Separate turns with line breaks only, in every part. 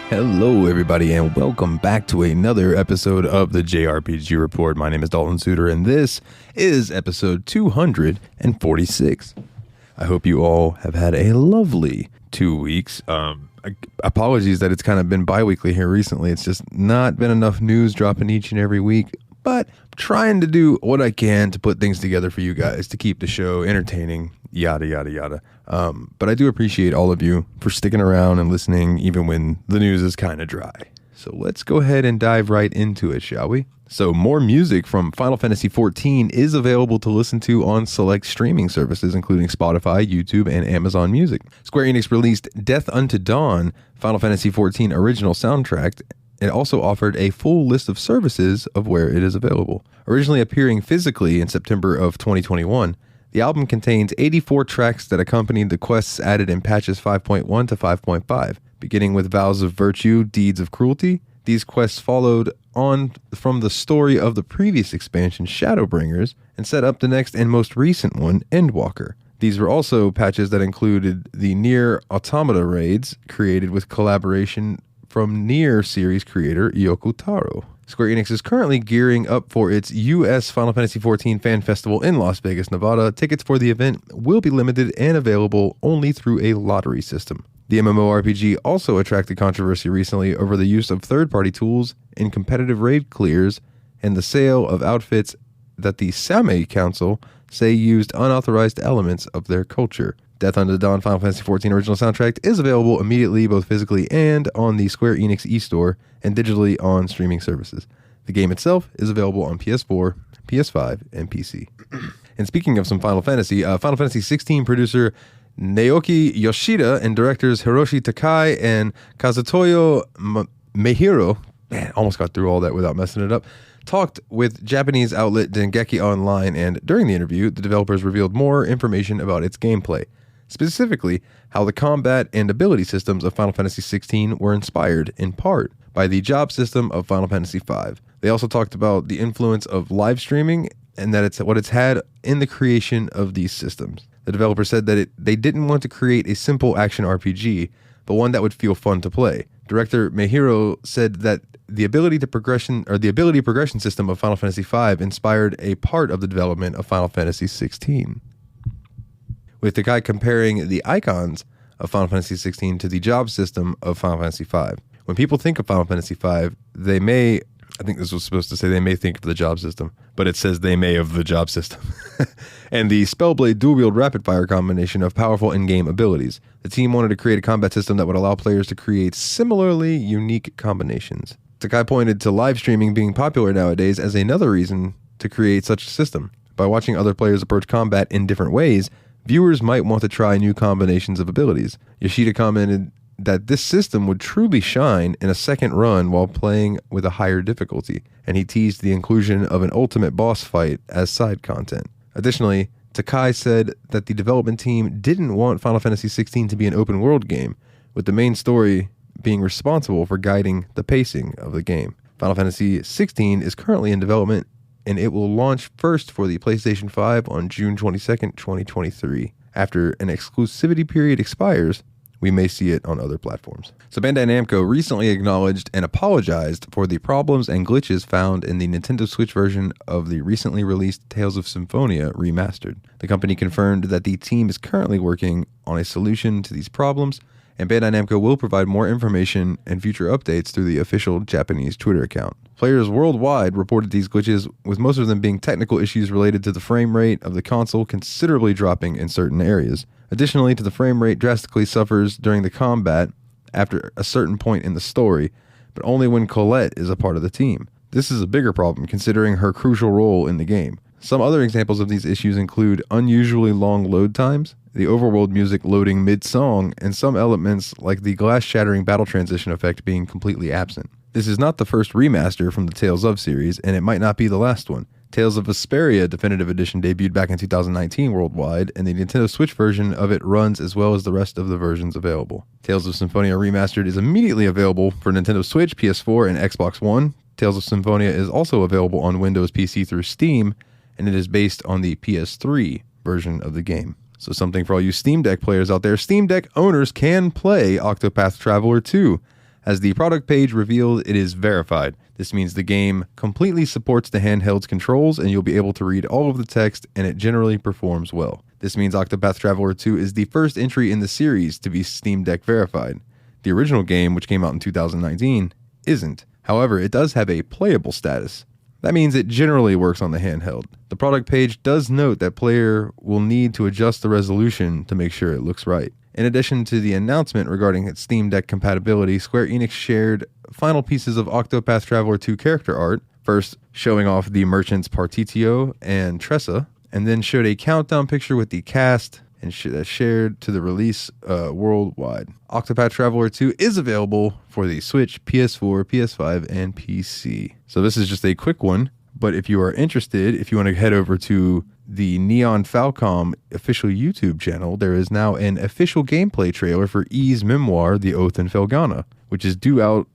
Hello, everybody, and welcome back to another episode of the JRPG Report. My name is Dalton Suter, and this is episode 246. I hope you all have had a lovely 2 weeks. Apologies that it's kind of been bi-weekly here recently. It's just not been enough news dropping each and every week, but I'm trying to do what I can to put things together for you guys to keep the show entertaining, yada, yada, yada. But I do appreciate all of you for sticking around and listening even when the news is kind of dry. So let's go ahead and dive right into it, shall we? So more music from Final Fantasy XIV is available to listen to on select streaming services, including Spotify, YouTube, and Amazon Music. Square Enix released Death Unto Dawn, Final Fantasy XIV original soundtrack. It also offered a full list of services of where it is available. Originally appearing physically in September of 2021, the album contains 84 tracks that accompanied the quests added in patches 5.1 to 5.5. Beginning with Vows of Virtue, Deeds of Cruelty, these quests followed on from the story of the previous expansion, Shadowbringers, and set up the next and most recent one, Endwalker. These were also patches that included the Nier Automata raids, created with collaboration from Nier series creator Yoko Taro. Square Enix is currently gearing up for its U.S. Final Fantasy XIV Fan Festival in Las Vegas, Nevada. Tickets for the event will be limited and available only through a lottery system. The MMORPG also attracted controversy recently over the use of third-party tools in competitive raid clears and the sale of outfits that the Same Council say used unauthorized elements of their culture. Death Unto Dawn Final Fantasy XIV original soundtrack is available immediately, both physically and on the Square Enix eStore, and digitally on streaming services. The game itself is available on PS4, PS5, and PC. And speaking of some Final Fantasy XVI producer Naoki Yoshida and directors Hiroshi Takai and Kazutoyo Meihiro, man, almost got through all that without messing it up, talked with Japanese outlet Dengeki Online, and during the interview, the developers revealed more information about its gameplay. Specifically, how the combat and ability systems of Final Fantasy XVI were inspired, in part, by the job system of Final Fantasy V. They also talked about the influence of live streaming and that it's what it's had in the creation of these systems. The developer said that they didn't want to create a simple action RPG, but one that would feel fun to play. Director Meihiro said that the ability progression system of Final Fantasy V inspired a part of the development of Final Fantasy XVI. With the guy comparing the icons of Final Fantasy XVI to the job system of Final Fantasy V. When people think of Final Fantasy V, they may think of the job system, but it says they may of the job system. And the Spellblade dual-wield rapid-fire combination of powerful in-game abilities. The team wanted to create a combat system that would allow players to create similarly unique combinations. Takai pointed to live streaming being popular nowadays as another reason to create such a system. By watching other players approach combat in different ways, viewers might want to try new combinations of abilities. Yoshida commented that this system would truly shine in a second run while playing with a higher difficulty, and he teased the inclusion of an ultimate boss fight as side content. Additionally, Takai said that the development team didn't want Final Fantasy XVI to be an open world game, with the main story being responsible for guiding the pacing of the game. Final Fantasy XVI is currently in development, and it will launch first for the PlayStation 5 on June 22nd, 2023. After an exclusivity period expires, we may see it on other platforms. So Bandai Namco recently acknowledged and apologized for the problems and glitches found in the Nintendo Switch version of the recently released Tales of Symphonia Remastered. The company confirmed that the team is currently working on a solution to these problems, and Bandai Namco will provide more information and future updates through the official Japanese Twitter account. Players worldwide reported these glitches, with most of them being technical issues related to the frame rate of the console considerably dropping in certain areas. Additionally, the frame rate drastically suffers during the combat after a certain point in the story, but only when Colette is a part of the team. This is a bigger problem considering her crucial role in the game. Some other examples of these issues include unusually long load times, the overworld music loading mid-song, and some elements like the glass-shattering battle transition effect being completely absent. This is not the first remaster from the Tales of series, and it might not be the last one. Tales of Vesperia Definitive Edition debuted back in 2019 worldwide, and the Nintendo Switch version of it runs as well as the rest of the versions available. Tales of Symphonia Remastered is immediately available for Nintendo Switch, PS4, and Xbox One. Tales of Symphonia is also available on Windows PC through Steam, and it is based on the PS3 version of the game. So something for all you Steam Deck players out there. Steam Deck owners can play Octopath Traveler 2. As the product page revealed, it is verified. This means the game completely supports the handheld's controls, and you'll be able to read all of the text, and it generally performs well. This means Octopath Traveler 2 is the first entry in the series to be Steam Deck verified. The original game, which came out in 2019, isn't. However, it does have a playable status. That means it generally works on the handheld. The product page does note that player will need to adjust the resolution to make sure it looks right. In addition to the announcement regarding its Steam Deck compatibility, Square Enix shared final pieces of Octopath Traveler 2 character art, first showing off the merchants Partitio and Tressa, and then showed a countdown picture with the cast and shared to the release worldwide. Octopath Traveler 2 is available for the Switch, PS4, PS5, and PC. So this is just a quick one, but if you are interested, if you want to head over to the Neon Falcom official YouTube channel, there is now an official gameplay trailer for E's memoir, The Oath in Felghana, which is due out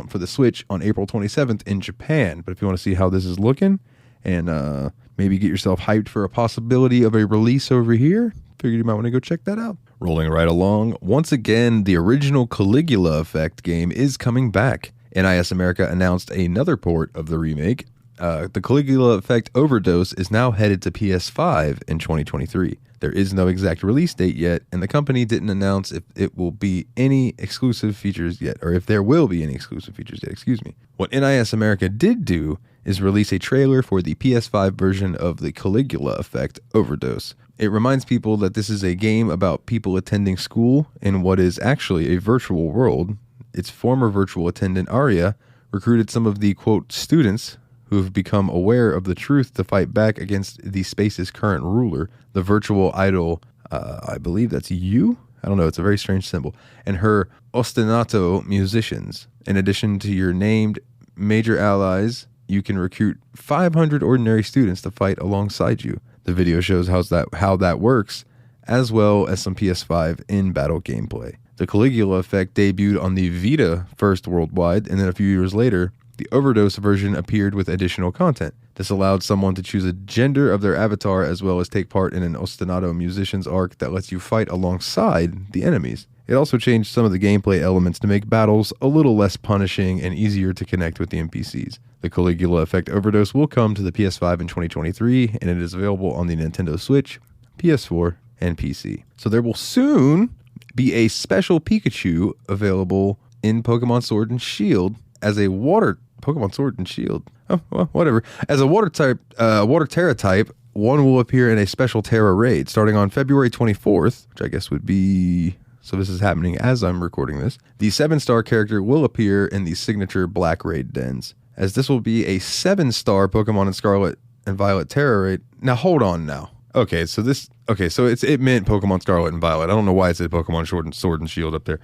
for the Switch on April 27th in Japan. But if you want to see how this is looking and maybe get yourself hyped for a possibility of a release over here, figured you might want to go check that out. Rolling right along, once again, the original Caligula Effect game is coming back. NIS America announced another port of the remake. The Caligula Effect Overdose is now headed to PS5 in 2023. There is no exact release date yet, and the company didn't announce if it will be any exclusive features yet, or if there will be any exclusive features yet, What NIS America did do is release a trailer for the PS5 version of the Caligula Effect Overdose. It reminds people that this is a game about people attending school in what is actually a virtual world. Its former virtual attendant, Arya, recruited some of the, quote, students who have become aware of the truth to fight back against the space's current ruler, the virtual idol, I believe that's you? I don't know, it's a very strange symbol, and her ostinato musicians. In addition to your named major allies, you can recruit 500 ordinary students to fight alongside you. The video shows how that works, as well as some PS5 in-battle gameplay. The Caligula Effect debuted on the Vita first worldwide, and then a few years later, the Overdose version appeared with additional content. This allowed someone to choose a gender of their avatar as well as take part in an ostinato musician's arc that lets you fight alongside the enemies. It also changed some of the gameplay elements to make battles a little less punishing and easier to connect with the NPCs. The Caligula Effect Overdose will come to the PS5 in 2023, and it is available on the Nintendo Switch, PS4, and PC. So there will soon be a special Pikachu available in Pokemon Sword and Shield as a Pokemon Sword and Shield. Oh, well, whatever. As a water Terra type, one will appear in a special Terra raid starting on February 24th, which I guess would be... So this is happening as I'm recording this. The 7-star character will appear in the signature Black Raid dens, as this will be a 7-star Pokemon in Scarlet and Violet Terra raid. Now, hold on now. So it meant Pokemon Scarlet and Violet. I don't know why it said Pokemon Sword and Shield up there.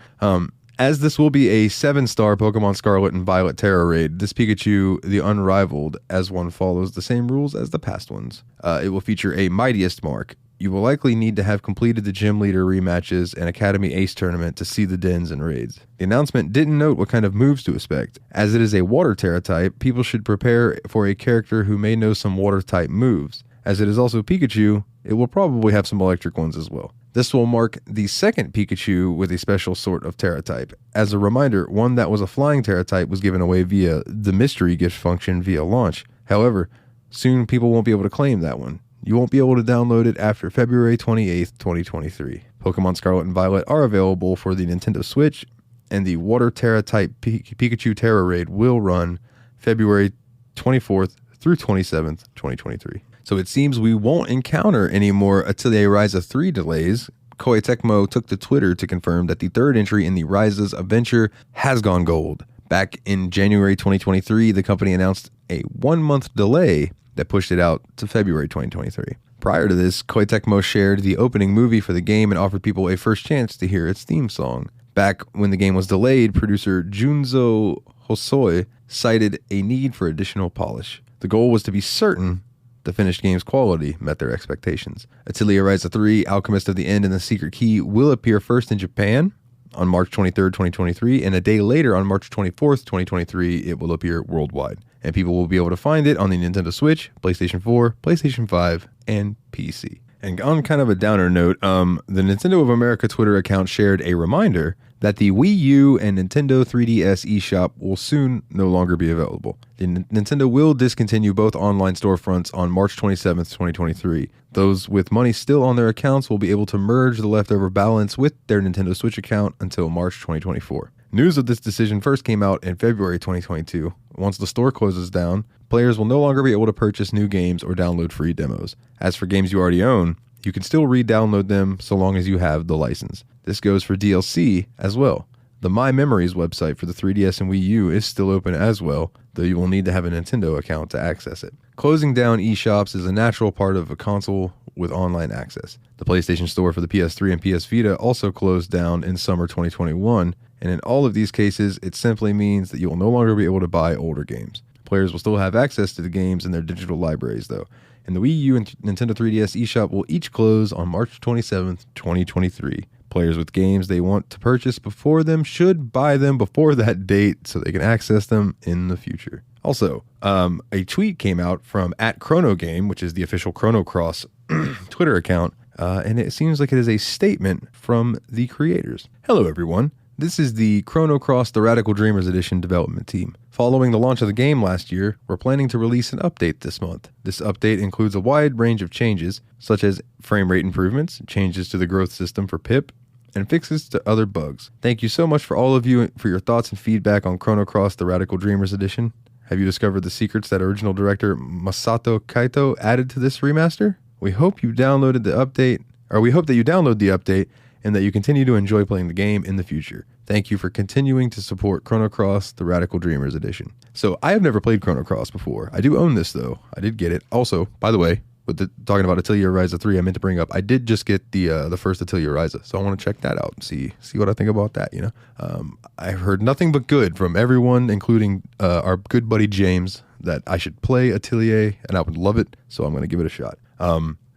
As this will be a 7-star Pokemon Scarlet and Violet Terra raid, this Pikachu, the Unrivaled, as one follows the same rules as the past ones. It will feature a Mightiest mark. You will likely need to have completed the Gym Leader rematches and Academy Ace tournament to see the dens and raids. The announcement didn't note what kind of moves to expect. As it is a Water Terra type, people should prepare for a character who may know some Water type moves. As it is also Pikachu, it will probably have some electric ones as well. This will mark the second Pikachu with a special sort of Terra type. As a reminder, one that was a flying Terra type was given away via the mystery gift function via launch. However, soon people won't be able to claim that one. You won't be able to download it after February 28th, 2023. Pokemon Scarlet and Violet are available for the Nintendo Switch, and the Water Terra type Pikachu Terra raid will run February 24th through 27th, 2023. So it seems we won't encounter any more Atelier Ryza 3 delays. Koei Tecmo took to Twitter to confirm that the third entry in the Ryza's adventure has gone gold. Back in January 2023, the company announced a 1-month delay that pushed it out to February 2023. Prior to this, Koei Tecmo shared the opening movie for the game and offered people a first chance to hear its theme song. Back when the game was delayed, producer Junzo Hosoi cited a need for additional polish. The goal was to be certain the finished game's quality met their expectations. Atelier Ryza 3, Alchemist of the End and the Secret Key will appear first in Japan on March 23rd, 2023, and a day later on March 24th, 2023, it will appear worldwide. and people will be able to find it on the Nintendo Switch, PlayStation 4, PlayStation 5, and PC. And on kind of a downer note, the Nintendo of America Twitter account shared a reminder that the Wii U and Nintendo 3DS eShop will soon no longer be available. Nintendo will discontinue both online storefronts on March 27th, 2023. Those with money still on their accounts will be able to merge the leftover balance with their Nintendo Switch account until March 2024. News of this decision first came out in February 2022. Once the store closes down, players will no longer be able to purchase new games or download free demos. As for games you already own, you can still re-download them so long as you have the license. This goes for DLC as well. The My Memories website for the 3DS and Wii U is still open as well, though you will need to have a Nintendo account to access it. Closing down eShops is a natural part of a console with online access. The PlayStation Store for the PS3 and PS Vita also closed down in summer 2021, and in all of these cases, it simply means that you will no longer be able to buy older games. Players will still have access to the games in their digital libraries, though, and the Wii U and Nintendo 3DS eShop will each close on March 27th, 2023. Players with games they want to purchase before them should buy them before that date so they can access them in the future. Also, a tweet came out from @ChronoGame, which is the official Chrono Cross Twitter account, and it seems like it is a statement from the creators. Hello, everyone. This is the Chrono Cross The Radical Dreamers Edition development team. Following the launch of the game last year, we're planning to release an update this month. This update includes a wide range of changes, such as frame rate improvements, changes to the growth system for Pip, and fixes to other bugs. Thank you so much for all of you for your thoughts and feedback on Chrono Cross The Radical Dreamers Edition. Have you discovered the secrets that original director Masato Kaito added to this remaster? We hope that you download the update and that you continue to enjoy playing the game in the future. Thank you for continuing to support Chrono Cross The Radical Dreamers Edition. So I have never played Chrono Cross before. I do own this though. I did get it. Also, by the way, talking about Atelier Ryza 3, I meant to bring up, I did just get the first Atelier Ryza, so I want to check that out and see what I think about that, I've heard nothing but good from everyone, including our good buddy James, that I should play Atelier, and I would love it, so I'm going to give it a shot.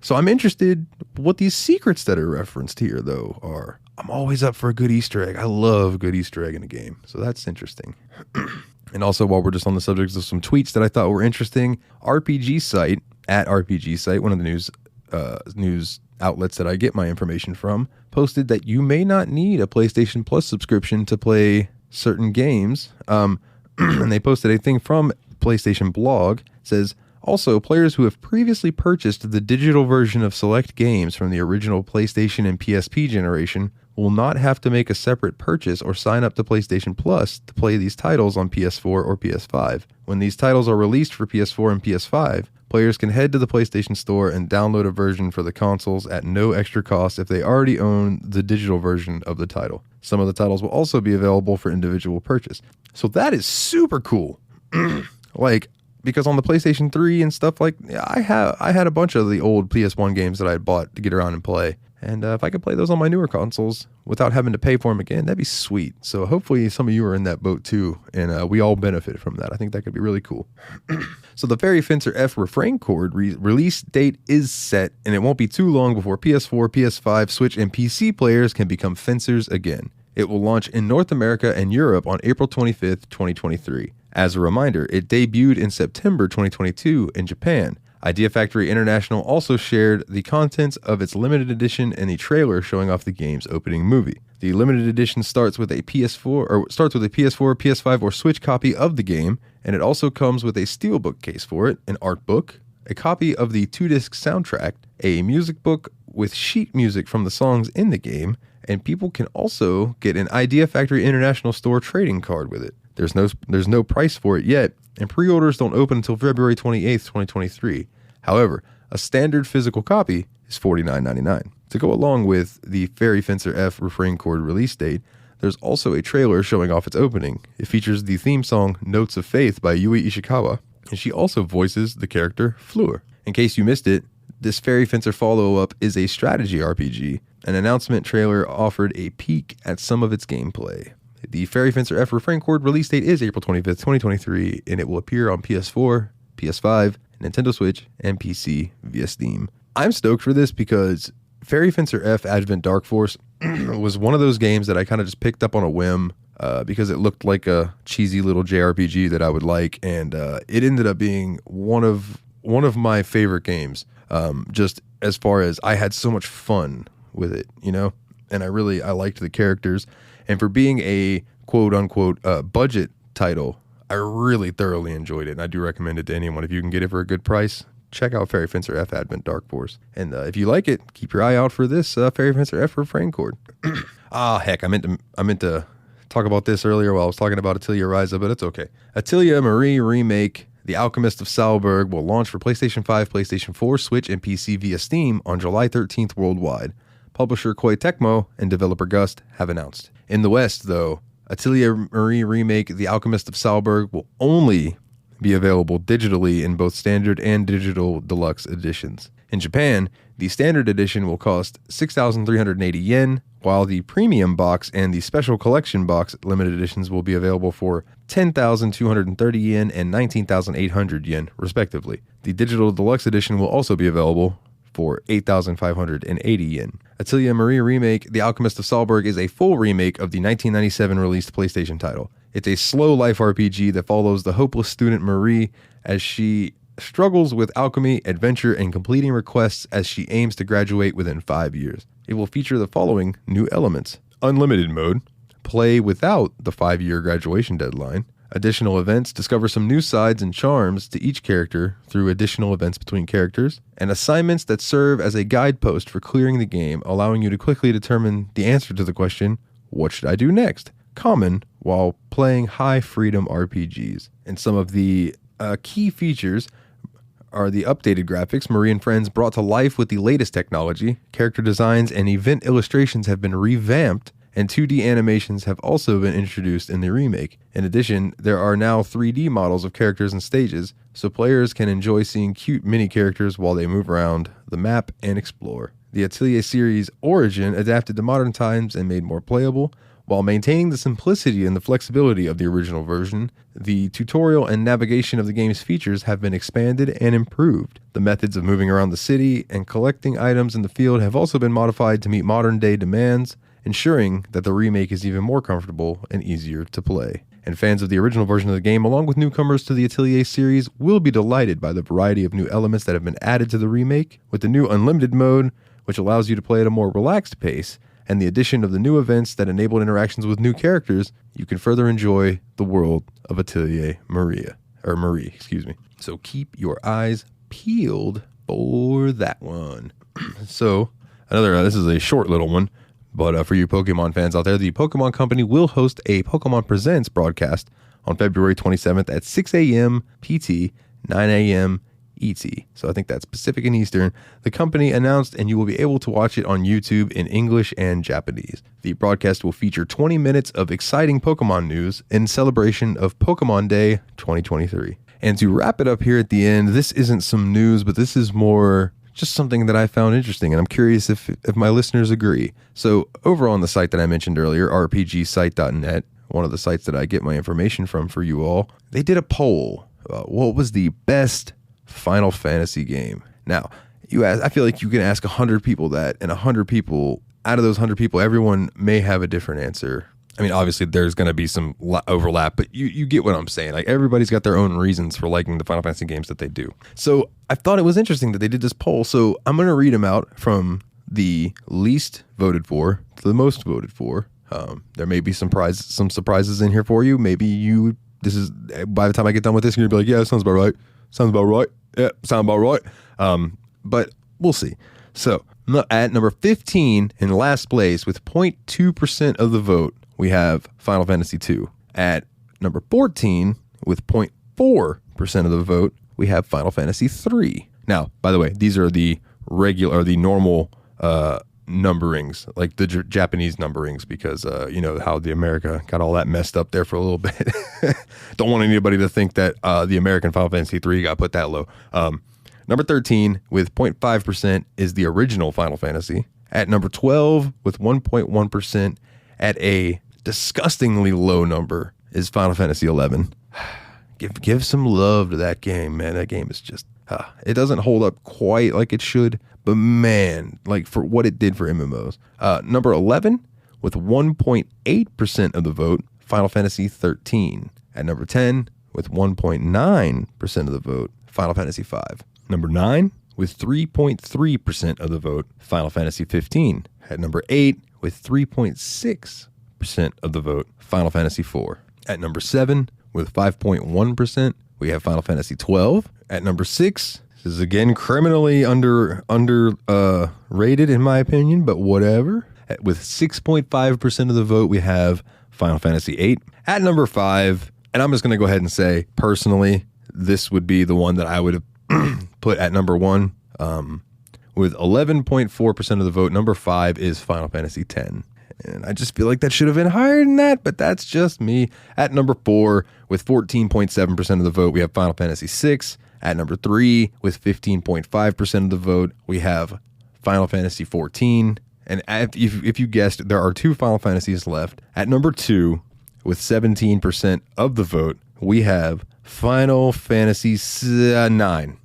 So I'm interested what these secrets that are referenced here, though, are. I'm always up for a good Easter egg. I love a good Easter egg in a game, so that's interesting. And also, while we're just on the subject of some tweets that I thought were interesting, RPG Site, @RPG Site, one of the news outlets that I get my information from, posted that you may not need a PlayStation Plus subscription to play certain games. And they posted a thing from PlayStation Blog. It says, also, players who have previously purchased the digital version of select games from the original PlayStation and PSP generation will not have to make a separate purchase or sign up to PlayStation Plus to play these titles on PS4 or PS5. When these titles are released for PS4 and PS5, players can head to the PlayStation Store and download a version for the consoles at no extra cost if they already own the digital version of the title. Some of the titles will also be available for individual purchase. So that is super cool. Because on the PlayStation 3 and stuff, I had a bunch of the old PS1 games that I had bought to get around and play. And if I could play those on my newer consoles without having to pay for them again, that'd be sweet. So hopefully some of you are in that boat too, and we all benefit from that. I think that could be really cool. So the Fairy Fencer F refrain chord release date is set, and it won't be too long before PS4, PS5, Switch, and PC players can become fencers again. It will launch in North America and Europe on April 25th, 2023. As a reminder, it debuted in September 2022 in Japan. Idea Factory International also shared the contents of its limited edition and the trailer showing off the game's opening movie. The limited edition starts with a PS4, PS5, or Switch copy of the game, and it also comes with a steelbook case for it, an art book, a copy of the 2-disc soundtrack, a music book with sheet music from the songs in the game, and people can also get an Idea Factory International store trading card with it. There's no price for it yet, and pre-orders don't open until February 28th, 2023. However, a standard physical copy is $49.99. To go along with the Fairy Fencer F refrain chord release date, there's also a trailer showing off its opening. It features the theme song Notes of Faith by Yui Ishikawa, and she also voices the character Fleur. In case you missed it, this Fairy Fencer follow-up is a strategy RPG. An announcement trailer offered a peek at some of its gameplay. The Fairy Fencer F refrain chord release date is April 25th, 2023, and it will appear on PS4, PS5, Nintendo Switch, and PC via Steam. I'm stoked for this because Fairy Fencer F Advent Dark Force was one of those games that I kind of just picked up on a whim because it looked like a cheesy little JRPG that I would like, and it ended up being one of my favorite games. Just as far as I had so much fun with it, and I liked the characters, and for being a quote unquote budget title, I really thoroughly enjoyed it, and I do recommend it to anyone. If you can get it for a good price, check out Fairy Fencer F Advent Dark Force. And if you like it, keep your eye out for this Fairy Fencer F Refrain Chord. Heck, I meant to talk about this earlier while I was talking about Atelier Ryza, but it's okay. Atelier Marie Remake, The Alchemist of Salzburg, will launch for PlayStation 5, PlayStation 4, Switch, and PC via Steam on July 13th worldwide. Publisher Koei Tecmo and developer Gust have announced. In the West, though, Atelier Marie Remake, The Alchemist of Salzburg will only be available digitally in both standard and digital deluxe editions. In Japan, the standard edition will cost 6,380 yen, while the premium box and the special collection box limited editions will be available for 10,230 yen and 19,800 yen, respectively. The digital deluxe edition will also be available for 8,580 yen. Atelier Marie Remake, The Alchemist of Salzburg is a full remake of the 1997 released PlayStation title. It's a slow life RPG that follows the hopeless student Marie as she struggles with alchemy, adventure, and completing requests as she aims to graduate within 5 years. It will feature the following new elements: Unlimited mode, play without the 5-year graduation deadline, additional events, discover some new sides and charms to each character through additional events between characters, and assignments that serve as a guidepost for clearing the game, allowing you to quickly determine the answer to the question, what should I do next? Common while playing high freedom RPGs. And some of the key features are the updated graphics, Marie and Friends brought to life with the latest technology, character designs and event illustrations have been revamped, and 2D animations have also been introduced in the remake. In addition, there are now 3D models of characters and stages, so players can enjoy seeing cute mini characters while they move around the map and explore. The Atelier series Origin adapted to modern times and made more playable. While maintaining the simplicity and the flexibility of the original version, the tutorial and navigation of the game's features have been expanded and improved. The methods of moving around the city and collecting items in the field have also been modified to meet modern-day demands, ensuring that the remake is even more comfortable and easier to play. And fans of the original version of the game, along with newcomers to the Atelier series, will be delighted by the variety of new elements that have been added to the remake, with the new Unlimited mode, which allows you to play at a more relaxed pace, and the addition of the new events that enable interactions with new characters. You can further enjoy the world of Atelier Marie. So keep your eyes peeled for that one. So this is a short little one, but for you Pokemon fans out there, the Pokemon Company will host a Pokemon Presents broadcast on February 27th at 6 a.m. PT, 9 a.m. ET. So I think that's Pacific and Eastern. The company announced, and you will be able to watch it on YouTube in English and Japanese. The broadcast will feature 20 minutes of exciting Pokemon news in celebration of Pokemon Day 2023. And to wrap it up here at the end, this isn't some news, but this is more just something that I found interesting, and I'm curious if my listeners agree. So over on the site that I mentioned earlier, rpgsite.net, one of the sites that I get my information from for you all, they did a poll about what was the best Final Fantasy game. Now, I feel like you can ask 100 people that, and 100 people, out of those 100 people, everyone may have a different answer. I mean, obviously there's going to be some overlap, but you get what I'm saying. Like, everybody's got their own reasons for liking the Final Fantasy games that they do. So I thought it was interesting that they did this poll. So I'm going to read them out from the least voted for to the most voted for. There may be some surprises in here for you. Maybe by the time I get done with this, you're going to be like, yeah, that sounds about right. Sounds about right. Yeah, sound about right. But we'll see. So at number 15 in last place with 0.2% of the vote, we have Final Fantasy II. At number 14 with 0.4% of the vote, we have Final Fantasy III. Now, by the way, these are the normal numberings, like the Japanese numberings, because you know how the America got all that messed up there for a little bit. Don't want anybody to think that the American Final Fantasy III got put that low. Number 13 with 0.5% is the original Final Fantasy. At number 12 with 1.1%, at a disgustingly low number, is Final Fantasy XI. Give some love to that game, man. That game is just it doesn't hold up quite like it should, but man, like for what it did for MMOs. Number 11 with 1.8% of the vote, Final Fantasy 13. At number 10, with 1.9% of the vote, Final Fantasy 5. Number 9, with 3.3% of the vote, Final Fantasy 15. At number 8, with 3.6% of the vote, Final Fantasy 4. At number 7, with 5.1%, we have Final Fantasy 12. At number 6, this is again criminally rated in my opinion, but whatever. With 6.5% of the vote, we have Final Fantasy 8. At number 5, and I'm just going to go ahead and say, personally, this would be the one that I would have put at number 1. With 11.4% of the vote, number 5 is Final Fantasy 10. And I just feel like that should have been higher than that, but that's just me. At number 4, with 14.7% of the vote, we have Final Fantasy 6. At number 3, with 15.5% of the vote, we have Final Fantasy 14. And if you guessed, there are 2 Final Fantasies left. At number 2, with 17% of the vote, we have Final Fantasy 9.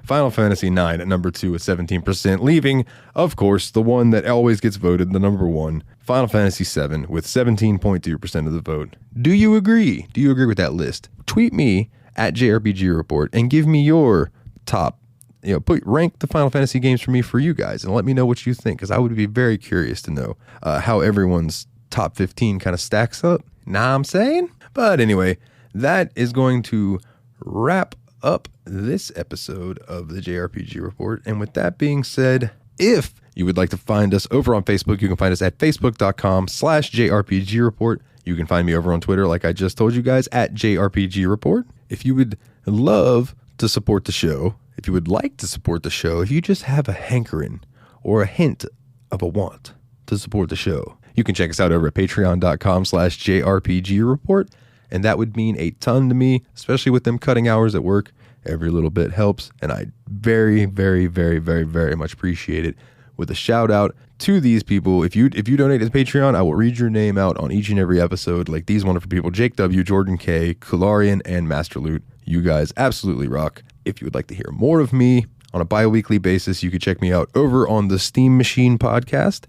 Final Fantasy 9 at number 2 with 17%, leaving, of course, the one that always gets voted, the number 1, Final Fantasy 7 with 17.2% of the vote. Do you agree? Do you agree with that list? Tweet me at JRPG Report and give me your top, rank the Final Fantasy games for me for you guys and let me know what you think, because I would be very curious to know how everyone's top 15 kind of stacks up. Nah, I'm saying? But anyway, that is going to wrap up this episode of the JRPG Report. And with that being said, if you would like to find us over on Facebook, you can find us at facebook.com/JRPG Report. You can find me over on Twitter, like I just told you guys, at JRPG Report. If you would love to support the show, if you would like to support the show, if you just have a hankering or a hint of a want to support the show, you can check us out over at patreon.com/JRPG Report. And that would mean a ton to me, especially with them cutting hours at work. Every little bit helps. And I very, very, very, very, very much appreciate it. With a shout out to these people. If you donate to Patreon, I will read your name out on each and every episode. Like these wonderful people, Jake W., Jordan K., Kularian, and Master Loot. You guys absolutely rock. If you would like to hear more of me on a bi-weekly basis, you can check me out over on the Steam Machine podcast,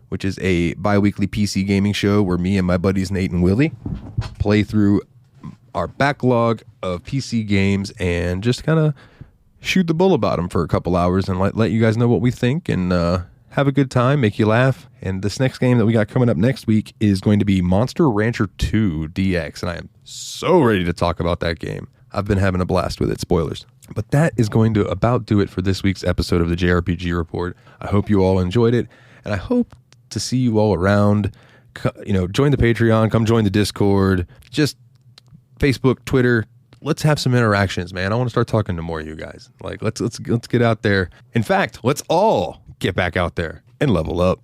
which is a bi-weekly PC gaming show where me and my buddies Nate and Willie play through our backlog of PC games and just kind of shoot the bull about them for a couple hours and let you guys know what we think and have a good time, make you laugh. And this next game that we got coming up next week is going to be Monster Rancher 2 DX, and I am so ready to talk about that game. I've been having a blast with it, spoilers. But that is going to about do it for this week's episode of the JRPG Report. I hope you all enjoyed it, and I hope to see you all around. Join the Patreon, come join the Discord, just Facebook, Twitter. Let's have some interactions, man. I want to start talking to more of you guys. Like let's get out there. In fact, let's all get back out there and level up.